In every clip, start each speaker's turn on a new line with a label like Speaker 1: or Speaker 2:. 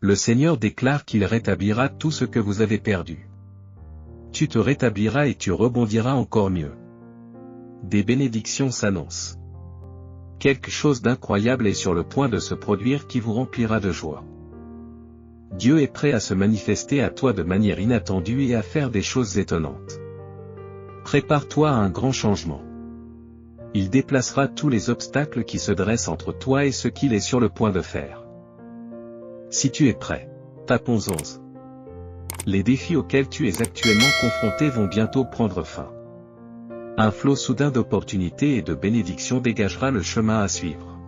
Speaker 1: Le Seigneur déclare qu'il rétablira tout ce que vous avez perdu. Tu te rétabliras et tu rebondiras encore mieux. Des bénédictions s'annoncent. Quelque chose d'incroyable est sur le point de se produire qui vous remplira de joie. Dieu est prêt à se manifester à toi de manière inattendue et à faire des choses étonnantes. Prépare-toi à un grand changement. Il déplacera tous les obstacles qui se dressent entre toi et ce qu'il est sur le point de faire. Si tu es prêt, tapons 11. Les défis auxquels tu es actuellement confronté vont bientôt prendre fin. Un flot soudain d'opportunités et de bénédictions dégagera le chemin à suivre.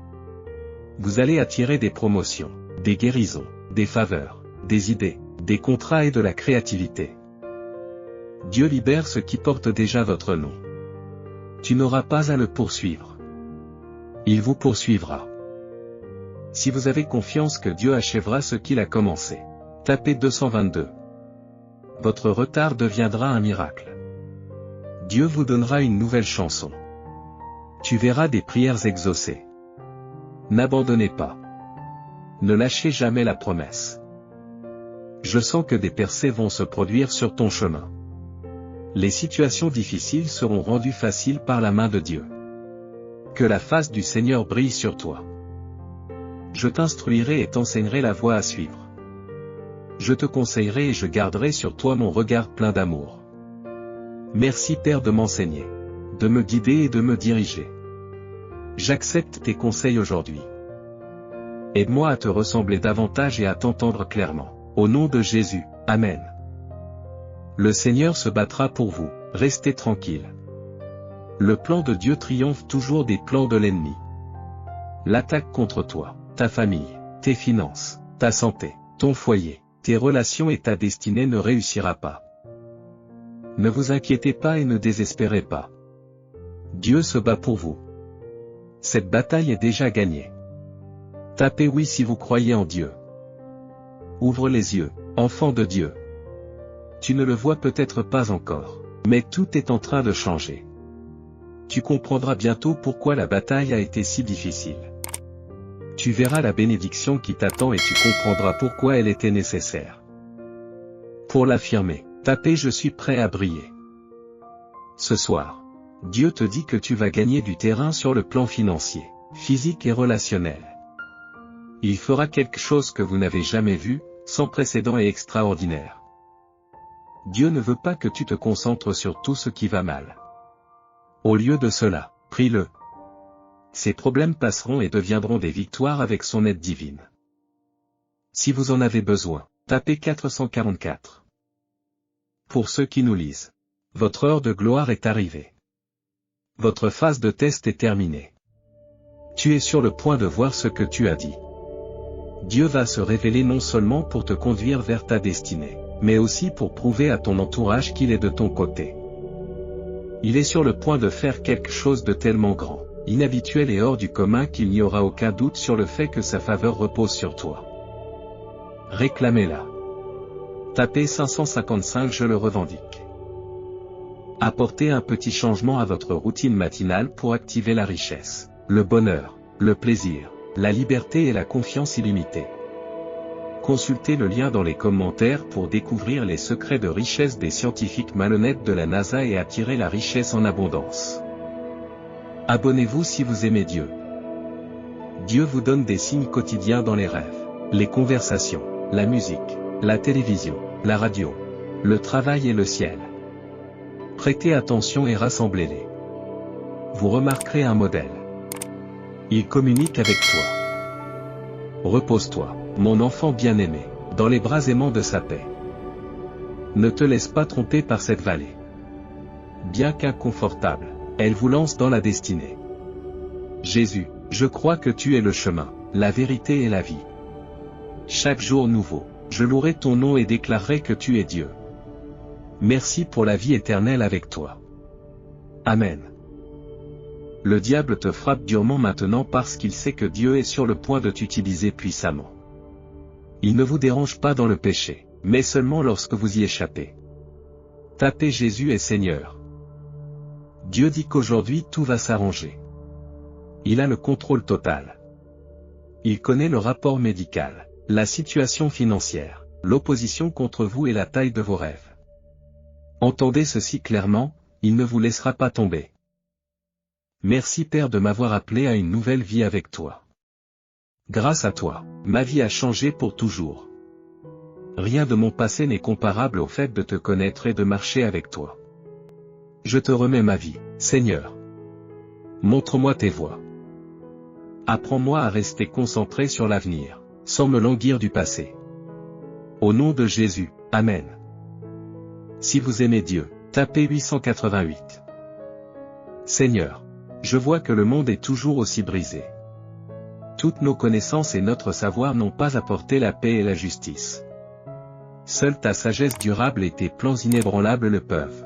Speaker 1: Vous allez attirer des promotions, des guérisons, des faveurs, des idées, des contrats et de la créativité. Dieu libère ce qui porte déjà votre nom. Tu n'auras pas à le poursuivre. Il vous poursuivra. Si vous avez confiance que Dieu achèvera ce qu'il a commencé, tapez 222. Votre retard deviendra un miracle. Dieu vous donnera une nouvelle chanson. Tu verras des prières exaucées. N'abandonnez pas. Ne lâchez jamais la promesse. Je sens que des percées vont se produire sur ton chemin. Les situations difficiles seront rendues faciles par la main de Dieu. Que la face du Seigneur brille sur toi. Je t'instruirai et t'enseignerai la voie à suivre. Je te conseillerai et je garderai sur toi mon regard plein d'amour. Merci Père de m'enseigner, de me guider et de me diriger. J'accepte tes conseils aujourd'hui. Aide-moi à te ressembler davantage et à t'entendre clairement. Au nom de Jésus, Amen. Le Seigneur se battra pour vous, restez tranquille. Le plan de Dieu triomphe toujours des plans de l'ennemi. L'attaque contre toi, ta famille, tes finances, ta santé, ton foyer, tes relations et ta destinée ne réussira pas. Ne vous inquiétez pas et ne désespérez pas. Dieu se bat pour vous. Cette bataille est déjà gagnée. Tapez oui si vous croyez en Dieu. Ouvre les yeux, enfant de Dieu. Tu ne le vois peut-être pas encore, mais tout est en train de changer. Tu comprendras bientôt pourquoi la bataille a été si difficile. Tu verras la bénédiction qui t'attend et tu comprendras pourquoi elle était nécessaire. Pour l'affirmer, tapez je suis prêt à briller. Ce soir, Dieu te dit que tu vas gagner du terrain sur le plan financier, physique et relationnel. Il fera quelque chose que vous n'avez jamais vu, sans précédent et extraordinaire. Dieu ne veut pas que tu te concentres sur tout ce qui va mal. Au lieu de cela, prie-le. Ces problèmes passeront et deviendront des victoires avec son aide divine. Si vous en avez besoin, tapez 444. Pour ceux qui nous lisent, votre heure de gloire est arrivée. Votre phase de test est terminée. Tu es sur le point de voir ce que tu as dit. Dieu va se révéler non seulement pour te conduire vers ta destinée, mais aussi pour prouver à ton entourage qu'il est de ton côté. Il est sur le point de faire quelque chose de tellement grand, inhabituel et hors du commun qu'il n'y aura aucun doute sur le fait que sa faveur repose sur toi. Réclamez-la. Tapez 555 je le revendique. Apportez un petit changement à votre routine matinale pour activer la richesse, le bonheur, le plaisir, la liberté et la confiance illimitée. Consultez le lien dans les commentaires pour découvrir les secrets de richesse des scientifiques malhonnêtes de la NASA et attirer la richesse en abondance. Abonnez-vous si vous aimez Dieu. Dieu vous donne des signes quotidiens dans les rêves, les conversations, la musique, la télévision, la radio, le travail et le ciel. Prêtez attention et rassemblez-les. Vous remarquerez un modèle. Il communique avec toi. Repose-toi, mon enfant bien-aimé, dans les bras aimants de sa paix. Ne te laisse pas tromper par cette vallée. Bien qu'inconfortable, elle vous lance dans la destinée. Jésus, je crois que tu es le chemin, la vérité et la vie. Chaque jour nouveau, je louerai ton nom et déclarerai que tu es Dieu. Merci pour la vie éternelle avec toi. Amen. Le diable te frappe durement maintenant parce qu'il sait que Dieu est sur le point de t'utiliser puissamment. Il ne vous dérange pas dans le péché, mais seulement lorsque vous y échappez. Tapez Jésus est Seigneur. Dieu dit qu'aujourd'hui tout va s'arranger. Il a le contrôle total. Il connaît le rapport médical, la situation financière, l'opposition contre vous et la taille de vos rêves. Entendez ceci clairement, il ne vous laissera pas tomber. Merci Père de m'avoir appelé à une nouvelle vie avec toi. Grâce à toi, ma vie a changé pour toujours. Rien de mon passé n'est comparable au fait de te connaître et de marcher avec toi. Je te remets ma vie, Seigneur. Montre-moi tes voies. Apprends-moi à rester concentré sur l'avenir, sans me languir du passé. Au nom de Jésus, Amen. Si vous aimez Dieu, tapez 888. Seigneur, je vois que le monde est toujours aussi brisé. Toutes nos connaissances et notre savoir n'ont pas apporté la paix et la justice. Seule ta sagesse durable et tes plans inébranlables le peuvent.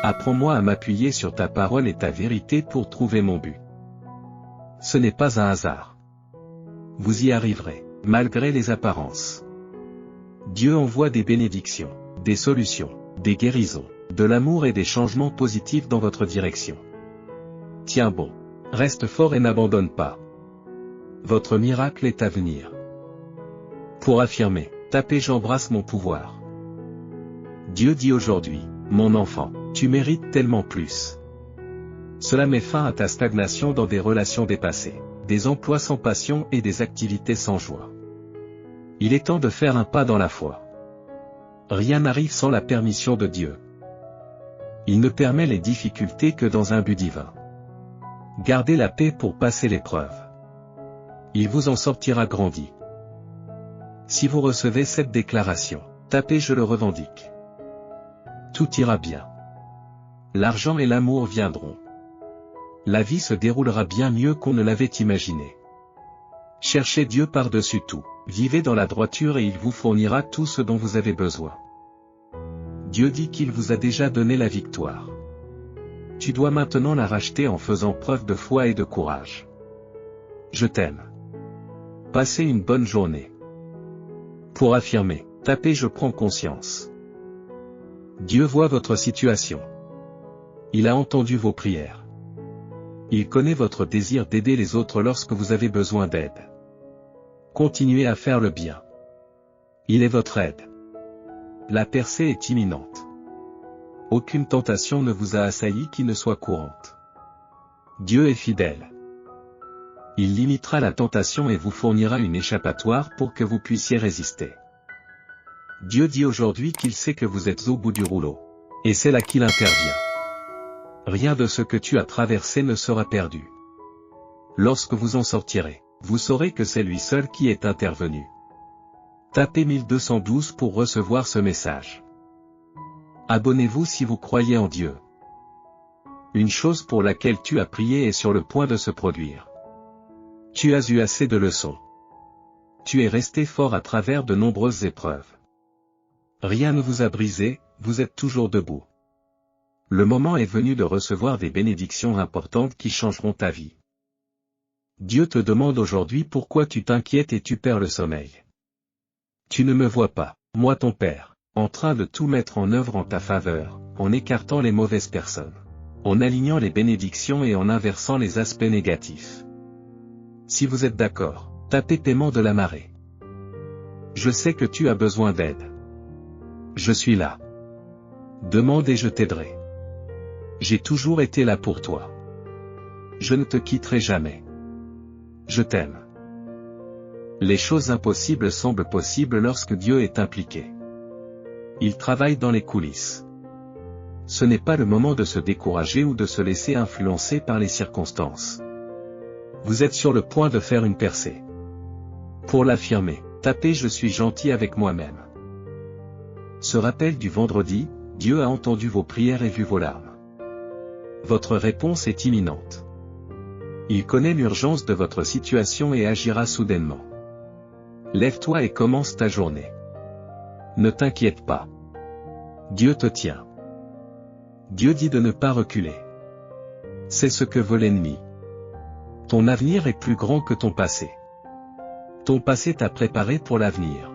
Speaker 1: Apprends-moi à m'appuyer sur ta parole et ta vérité pour trouver mon but. Ce n'est pas un hasard. Vous y arriverez, malgré les apparences. Dieu envoie des bénédictions, des solutions, des guérisons, de l'amour et des changements positifs dans votre direction. Tiens bon, reste fort et n'abandonne pas. Votre miracle est à venir. Pour affirmer, tapez j'embrasse mon pouvoir. Dieu dit aujourd'hui, mon enfant, tu mérites tellement plus. Cela met fin à ta stagnation dans des relations dépassées, des emplois sans passion et des activités sans joie. Il est temps de faire un pas dans la foi. Rien n'arrive sans la permission de Dieu. Il ne permet les difficultés que dans un but divin. Gardez la paix pour passer l'épreuve. Il vous en sortira grandi. Si vous recevez cette déclaration, tapez je le revendique. Tout ira bien. L'argent et l'amour viendront. La vie se déroulera bien mieux qu'on ne l'avait imaginé. Cherchez Dieu par-dessus tout, vivez dans la droiture et il vous fournira tout ce dont vous avez besoin. Dieu dit qu'il vous a déjà donné la victoire. Tu dois maintenant la racheter en faisant preuve de foi et de courage. Je t'aime. Passez une bonne journée. Pour affirmer, tapez je prends conscience. Dieu voit votre situation. Il a entendu vos prières. Il connaît votre désir d'aider les autres lorsque vous avez besoin d'aide. Continuez à faire le bien. Il est votre aide. La percée est imminente. Aucune tentation ne vous a assailli qui ne soit courante. Dieu est fidèle. Il limitera la tentation et vous fournira une échappatoire pour que vous puissiez résister. Dieu dit aujourd'hui qu'il sait que vous êtes au bout du rouleau. Et c'est là qu'il intervient. Rien de ce que tu as traversé ne sera perdu. Lorsque vous en sortirez, vous saurez que c'est lui seul qui est intervenu. Tapez 1212 pour recevoir ce message. Abonnez-vous si vous croyez en Dieu. Une chose pour laquelle tu as prié est sur le point de se produire. Tu as eu assez de leçons. Tu es resté fort à travers de nombreuses épreuves. Rien ne vous a brisé, vous êtes toujours debout. Le moment est venu de recevoir des bénédictions importantes qui changeront ta vie. Dieu te demande aujourd'hui pourquoi tu t'inquiètes et tu perds le sommeil. Tu ne me vois pas, moi ton Père, en train de tout mettre en œuvre en ta faveur, en écartant les mauvaises personnes, en alignant les bénédictions et en inversant les aspects négatifs. Si vous êtes d'accord, tapez paiement de la marée. Je sais que tu as besoin d'aide. Je suis là. Demande et je t'aiderai. J'ai toujours été là pour toi. Je ne te quitterai jamais. Je t'aime. Les choses impossibles semblent possibles lorsque Dieu est impliqué. Il travaille dans les coulisses. Ce n'est pas le moment de se décourager ou de se laisser influencer par les circonstances. Vous êtes sur le point de faire une percée. Pour l'affirmer, tapez je suis gentil avec moi-même. Ce rappel du vendredi, Dieu a entendu vos prières et vu vos larmes. Votre réponse est imminente. Il connaît l'urgence de votre situation et agira soudainement. Lève-toi et commence ta journée. Ne t'inquiète pas. Dieu te tient. Dieu dit de ne pas reculer. C'est ce que veut l'ennemi. Ton avenir est plus grand que ton passé. Ton passé t'a préparé pour l'avenir.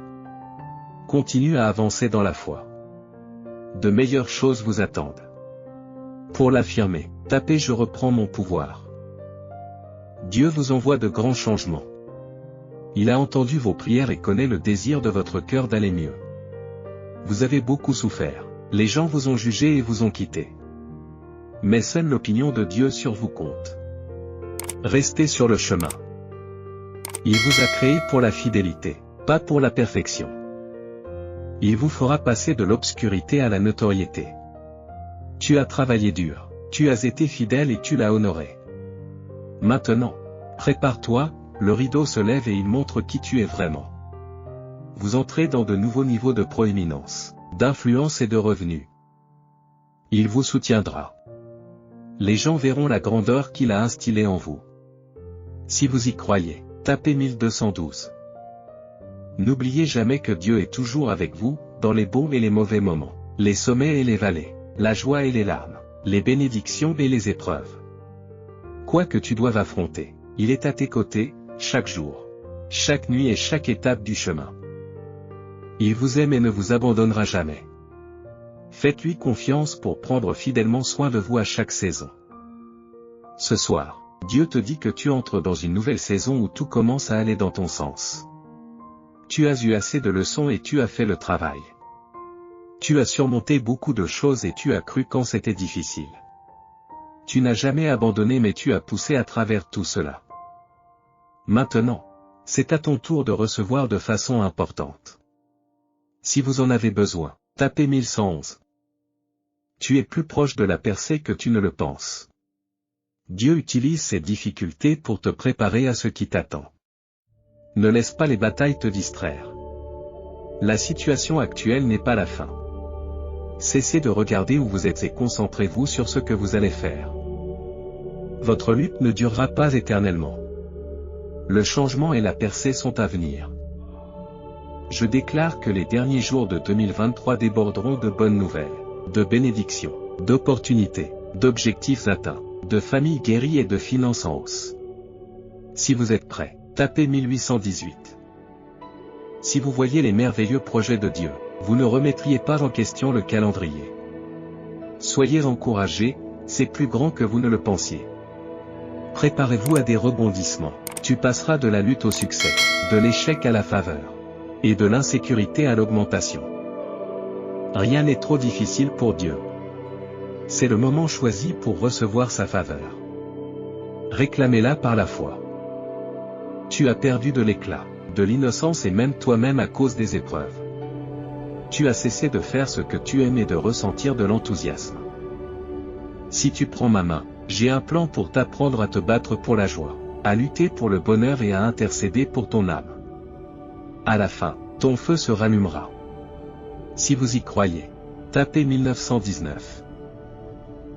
Speaker 1: Continue à avancer dans la foi. De meilleures choses vous attendent. Pour l'affirmer, tapez je reprends mon pouvoir. Dieu vous envoie de grands changements. Il a entendu vos prières et connaît le désir de votre cœur d'aller mieux. Vous avez beaucoup souffert. Les gens vous ont jugé et vous ont quitté. Mais seule l'opinion de Dieu sur vous compte. Restez sur le chemin. Il vous a créé pour la fidélité, pas pour la perfection. Il vous fera passer de l'obscurité à la notoriété. Tu as travaillé dur, tu as été fidèle et tu l'as honoré. Maintenant, prépare-toi, le rideau se lève et il montre qui tu es vraiment. Vous entrez dans de nouveaux niveaux de proéminence, d'influence et de revenus. Il vous soutiendra. Les gens verront la grandeur qu'il a instillée en vous. Si vous y croyez, tapez 1212. N'oubliez jamais que Dieu est toujours avec vous, dans les bons et les mauvais moments, les sommets et les vallées, la joie et les larmes, les bénédictions et les épreuves. Quoi que tu doives affronter, il est à tes côtés, chaque jour, chaque nuit et chaque étape du chemin. Il vous aime et ne vous abandonnera jamais. Faites-lui confiance pour prendre fidèlement soin de vous à chaque saison. Ce soir, Dieu te dit que tu entres dans une nouvelle saison où tout commence à aller dans ton sens. Tu as eu assez de leçons et tu as fait le travail. Tu as surmonté beaucoup de choses et tu as cru quand c'était difficile. Tu n'as jamais abandonné mais tu as poussé à travers tout cela. Maintenant, c'est à ton tour de recevoir de façon importante. Si vous en avez besoin, tapez 1111. Tu es plus proche de la percée que tu ne le penses. Dieu utilise ces difficultés pour te préparer à ce qui t'attend. Ne laisse pas les batailles te distraire. La situation actuelle n'est pas la fin. Cessez de regarder où vous êtes et concentrez-vous sur ce que vous allez faire. Votre lutte ne durera pas éternellement. Le changement et la percée sont à venir. Je déclare que les derniers jours de 2023 déborderont de bonnes nouvelles, de bénédictions, d'opportunités, d'objectifs atteints, de familles guéries et de finances en hausse. Si vous êtes prêts, tapez 1818. Si vous voyez les merveilleux projets de Dieu, vous ne remettriez pas en question le calendrier. Soyez encouragés, c'est plus grand que vous ne le pensiez. Préparez-vous à des rebondissements. Tu passeras de la lutte au succès, de l'échec à la faveur, et de l'insécurité à l'augmentation. Rien n'est trop difficile pour Dieu. C'est le moment choisi pour recevoir sa faveur. Réclamez-la par la foi. Tu as perdu de l'éclat, de l'innocence et même toi-même à cause des épreuves. Tu as cessé de faire ce que tu aimes et de ressentir de l'enthousiasme. Si tu prends ma main, j'ai un plan pour t'apprendre à te battre pour la joie, à lutter pour le bonheur et à intercéder pour ton âme. À la fin, ton feu se rallumera. Si vous y croyez, tapez 1919.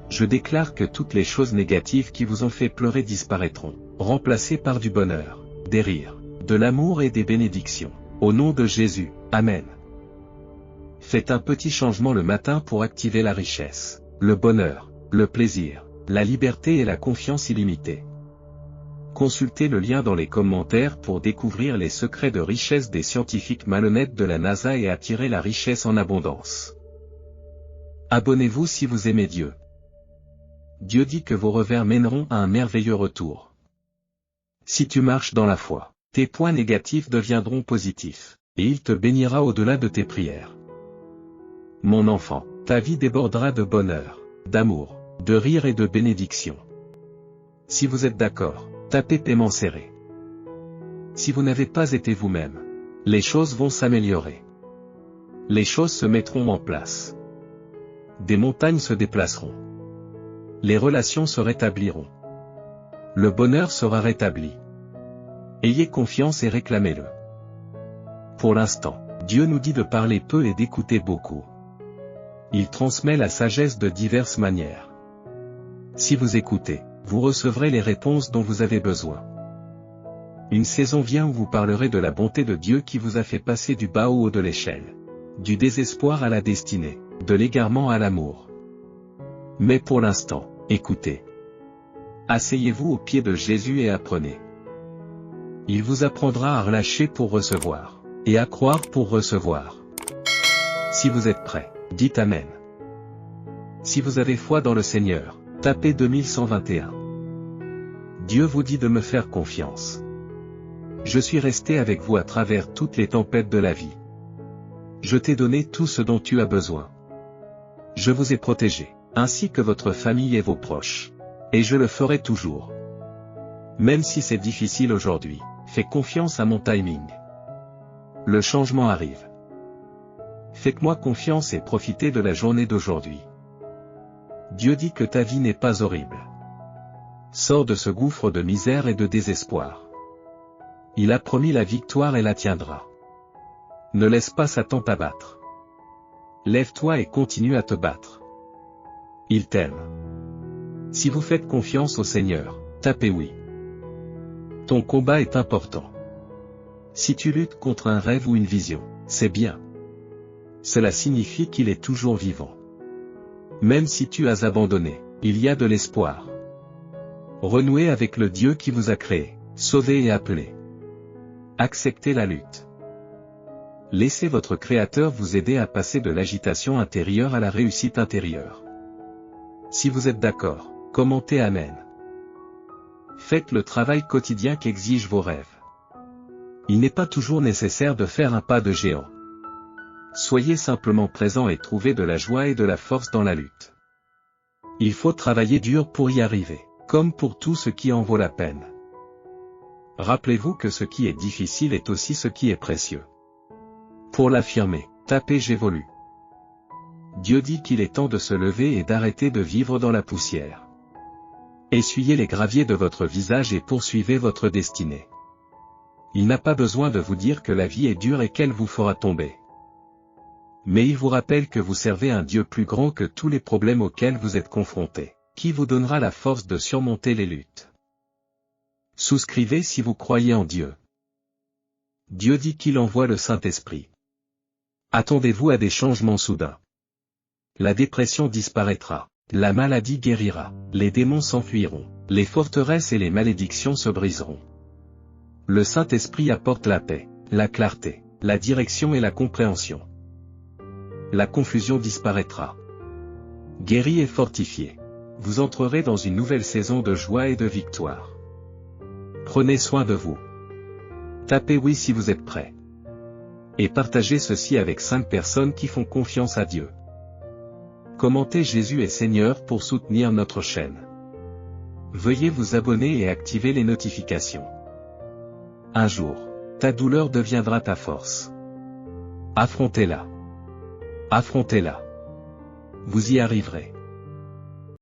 Speaker 1: Je déclare que toutes les choses négatives qui vous ont fait pleurer disparaîtront, remplacées par du bonheur, des rires, de l'amour et des bénédictions. Au nom de Jésus, Amen. Faites un petit changement le matin pour activer la richesse, le bonheur, le plaisir, la liberté et la confiance illimitée. Consultez le lien dans les commentaires pour découvrir les secrets de richesse des scientifiques malhonnêtes de la NASA et attirer la richesse en abondance. Abonnez-vous si vous aimez Dieu. Dieu dit que vos revers mèneront à un merveilleux retour. Si tu marches dans la foi, tes points négatifs deviendront positifs, et il te bénira au-delà de tes prières. Mon enfant, ta vie débordera de bonheur, d'amour, de rire et de bénédiction. Si vous êtes d'accord, tapez paiement serré. Si vous n'avez pas été vous-même, les choses vont s'améliorer. Les choses se mettront en place. Des montagnes se déplaceront. Les relations se rétabliront. Le bonheur sera rétabli. Ayez confiance et réclamez-le. Pour l'instant, Dieu nous dit de parler peu et d'écouter beaucoup. Il transmet la sagesse de diverses manières. Si vous écoutez, vous recevrez les réponses dont vous avez besoin. Une saison vient où vous parlerez de la bonté de Dieu qui vous a fait passer du bas au haut de l'échelle, du désespoir à la destinée, de l'égarement à l'amour. Mais pour l'instant, écoutez. Asseyez-vous au pied de Jésus et apprenez. Il vous apprendra à relâcher pour recevoir, et à croire pour recevoir. Si vous êtes prêts, dites Amen. Si vous avez foi dans le Seigneur, tapez 2121. Dieu vous dit de me faire confiance. Je suis resté avec vous à travers toutes les tempêtes de la vie. Je t'ai donné tout ce dont tu as besoin. Je vous ai protégé, ainsi que votre famille et vos proches. Et je le ferai toujours. Même si c'est difficile aujourd'hui, fais confiance à mon timing. Le changement arrive. Faites-moi confiance et profitez de la journée d'aujourd'hui. Dieu dit que ta vie n'est pas horrible. Sors de ce gouffre de misère et de désespoir. Il a promis la victoire et la tiendra. Ne laisse pas Satan t'abattre. Lève-toi et continue à te battre. Il t'aime. Si vous faites confiance au Seigneur, tapez oui. Ton combat est important. Si tu luttes contre un rêve ou une vision, c'est bien. Cela signifie qu'il est toujours vivant. Même si tu as abandonné, il y a de l'espoir. Renouez avec le Dieu qui vous a créé, sauvé et appelé. Acceptez la lutte. Laissez votre Créateur vous aider à passer de l'agitation intérieure à la réussite intérieure. Si vous êtes d'accord, commentez Amen. Faites le travail quotidien qu'exigent vos rêves. Il n'est pas toujours nécessaire de faire un pas de géant. Soyez simplement présent et trouvez de la joie et de la force dans la lutte. Il faut travailler dur pour y arriver, comme pour tout ce qui en vaut la peine. Rappelez-vous que ce qui est difficile est aussi ce qui est précieux. Pour l'affirmer, tapez j'évolue. Dieu dit qu'il est temps de se lever et d'arrêter de vivre dans la poussière. Essuyez les graviers de votre visage et poursuivez votre destinée. Il n'a pas besoin de vous dire que la vie est dure et qu'elle vous fera tomber. Mais il vous rappelle que vous servez un Dieu plus grand que tous les problèmes auxquels vous êtes confrontés, qui vous donnera la force de surmonter les luttes. Souscrivez si vous croyez en Dieu. Dieu dit qu'il envoie le Saint-Esprit. Attendez-vous à des changements soudains. La dépression disparaîtra, la maladie guérira, les démons s'enfuiront, les forteresses et les malédictions se briseront. Le Saint-Esprit apporte la paix, la clarté, la direction et la compréhension. La confusion disparaîtra. Guéri et fortifié, vous entrerez dans une nouvelle saison de joie et de victoire. Prenez soin de vous. Tapez oui si vous êtes prêts. Et partagez ceci avec 5 personnes qui font confiance à Dieu. Commentez Jésus est Seigneur pour soutenir notre chaîne. Veuillez vous abonner et activer les notifications. Un jour, ta douleur deviendra ta force. Affrontez-la. Affrontez-la. Vous y arriverez.